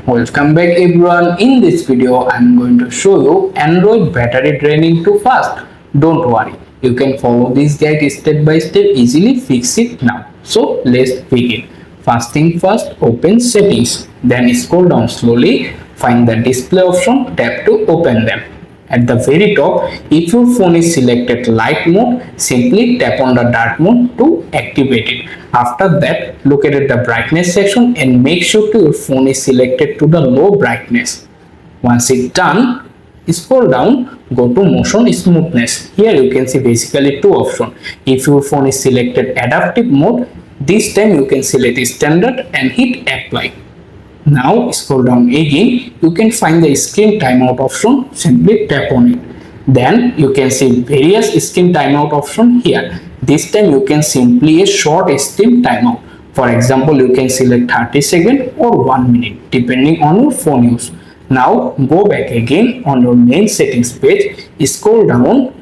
Welcome back everyone. In this video I am going to show you Android battery draining too fast. Don't worry, you can follow this guide step by step, easily fix it now. So let's begin. First thing first, open settings, then scroll down slowly, find the display option, tap to open them. At the very top, if your phone is selected light mode, simply tap on the dark mode to activate it. After that, look at the brightness section and make sure your phone is selected to the low brightness. Once it's done, scroll down, go to motion smoothness. Here you can see basically two options. If your phone is selected adaptive mode, this time you can select standard and hit apply. Now scroll down again, you can find the screen timeout option, simply tap on it. Then you can see various screen timeout option here. This time you can simply a short screen timeout. For example, you can select 30 seconds or 1 minute depending on your phone use. Now go back again on your main settings page, scroll down,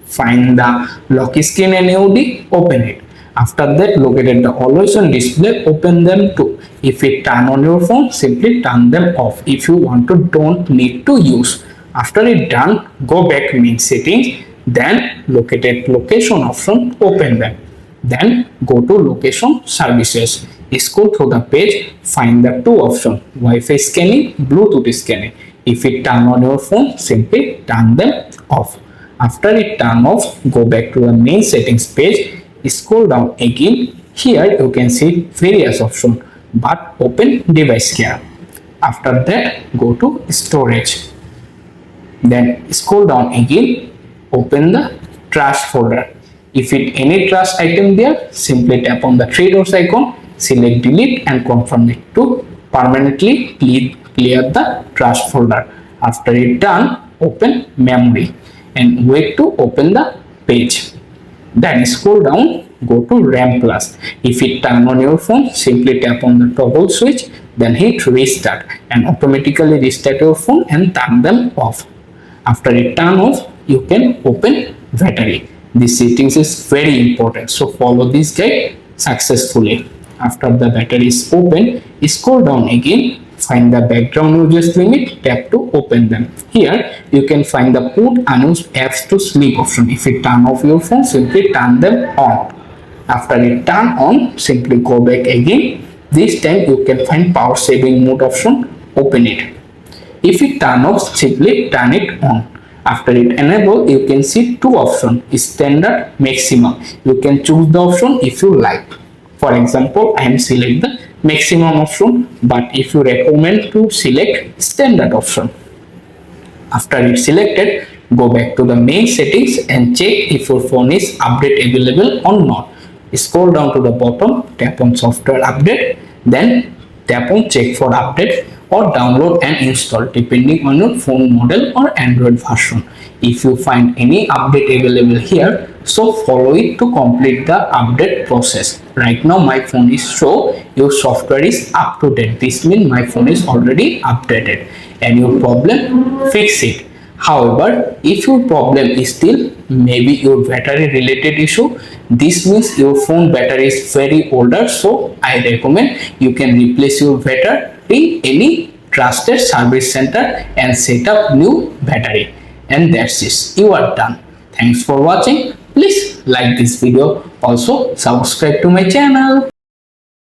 find the lock screen and AOD, open it. After that, locate the always on display, open them too. If it turn on your phone, simply turn them off if you want to don't need to use. After it done, go back main settings, then locate location option, open them. Then go to location services. Scroll through the page, find the two options, Wi-Fi scanning, Bluetooth scanning. If it turn on your phone, simply turn them off. After it turn off, go back to the main settings page, scroll down again. Here you can see various options, but open device care. After that, go to storage. Then scroll down again, open the trash folder. If it any trash item there, simply tap on the three dots icon, select delete and confirm it to permanently clear the trash folder. After it done, open memory and wait to open the page. Then scroll down, go to RAM plus. If it turn on your phone, simply tap on the toggle switch, then hit restart and automatically restart your phone and turn them off. After it turn off, you can open battery. This settings is very important, so follow this guide successfully. After the battery is open, scroll down again, find the background usage limit, tap to open them. Here you can find the put unused apps to sleep option. If it turn off your phone, simply turn them on. After it turn on, simply go back again. This time you can find power saving mode option, open it. If it turn off, simply turn it on. After it enable, you can see two options, standard, maximum. You can choose the option if you like. For example, I am select the maximum option, but if you recommend to select standard option. After it selected, go back to the main settings and check if your phone is update available or not. Scroll down to the bottom, tap on software update, then tap on check for update or download and install depending on your phone model or Android version. If you find any update available here, so follow it to complete the update process. Right now my phone is show your software is up to date. This means my phone is already updated and your problem fix it. However, if your problem is still maybe your battery related issue, this means your phone battery is very older, so I recommend you can replace your battery in any trusted service center and set up new battery. And that's it, you are done. Thanks for watching. Please like this video, also subscribe to my channel.